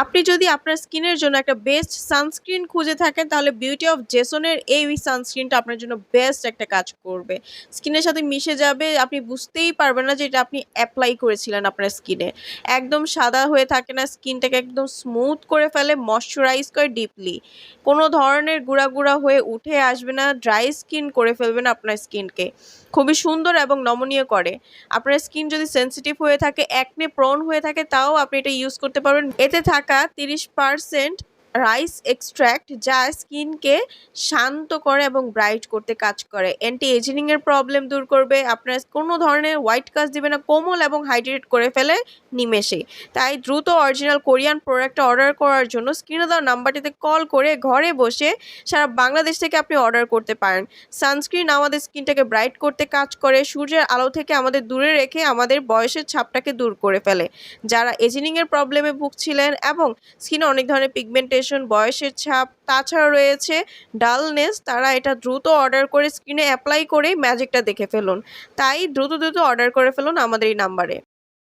আপনি যদি আপনার স্কিনের জন্য একটা বেস্ট সানস্ক্রিন খুঁজে থাকেন তাহলে বিউটি অফ জেসনের এই সানস্ক্রিনটা আপনার জন্য বেস্ট একটা কাজ করবে। স্কিনের সাথে মিশে যাবে, আপনি বুঝতেই পারবেন না যে এটা আপনি অ্যাপ্লাই করেছিলেন আপনার স্কিনে। একদম সাদা হয়ে থাকে না, স্কিনটাকে একদম স্মুথ করে ফেলে, ময়শ্চারাইজ করে ডিপলি। কোনো ধরনের গুঁড়া গুঁড়া হয়ে উঠে আসবে না, ড্রাই স্কিন করে ফেলবে না আপনার স্কিনকে। খুবই সুন্দর এবং নমনীয় করে। আপনার স্কিন যদি সেনসিটিভ হয়ে থাকে, অ্যাকনে প্রোন হয়ে থাকে, তাও আপনি এটা ইউজ করতে পারবেন। এতে থাকা 30% রাইস এক্সট্র্যাক্ট যা স্কিনকে শান্ত করে এবং ব্রাইট করতে কাজ করে, অ্যান্টি এজিং এর প্রবলেম দূর করবে, আপনার কোনো ধরনের হোয়াইট কাজ দিবে না, কোমল এবং হাইড্রেট করে ফেলে নিমেষে। তাই দ্রুত অরিজিনাল কোরিয়ান প্রোডাক্টটা অর্ডার করার জন্য স্ক্রিনে দেওয়া নাম্বারটিতে কল করে ঘরে বসে সারা বাংলাদেশ থেকে আপনি অর্ডার করতে পারেন। সানস্ক্রিন আমাদের স্কিনটাকে ব্রাইট করতে কাজ করে, সূর্যের আলো থেকে আমাদের দূরে রেখে আমাদের বয়সের ছাপটাকে দূর করে ফেলে। যারা এজিং এর প্রবলেমে ভুগছিলেন এবং স্কিনে অনেক ধরনের পিগমেন্টেশন, বয়সের ছাপ, তাছাড়া রয়েছে ডালনেস, তারা এটা দ্রুত অর্ডার করে স্কিনে অ্যাপ্লাই করেই ম্যাজিকটা দেখে ফেলুন। তাই দ্রুত দ্রুত অর্ডার করে ফেলুন আমাদের এই নাম্বারে।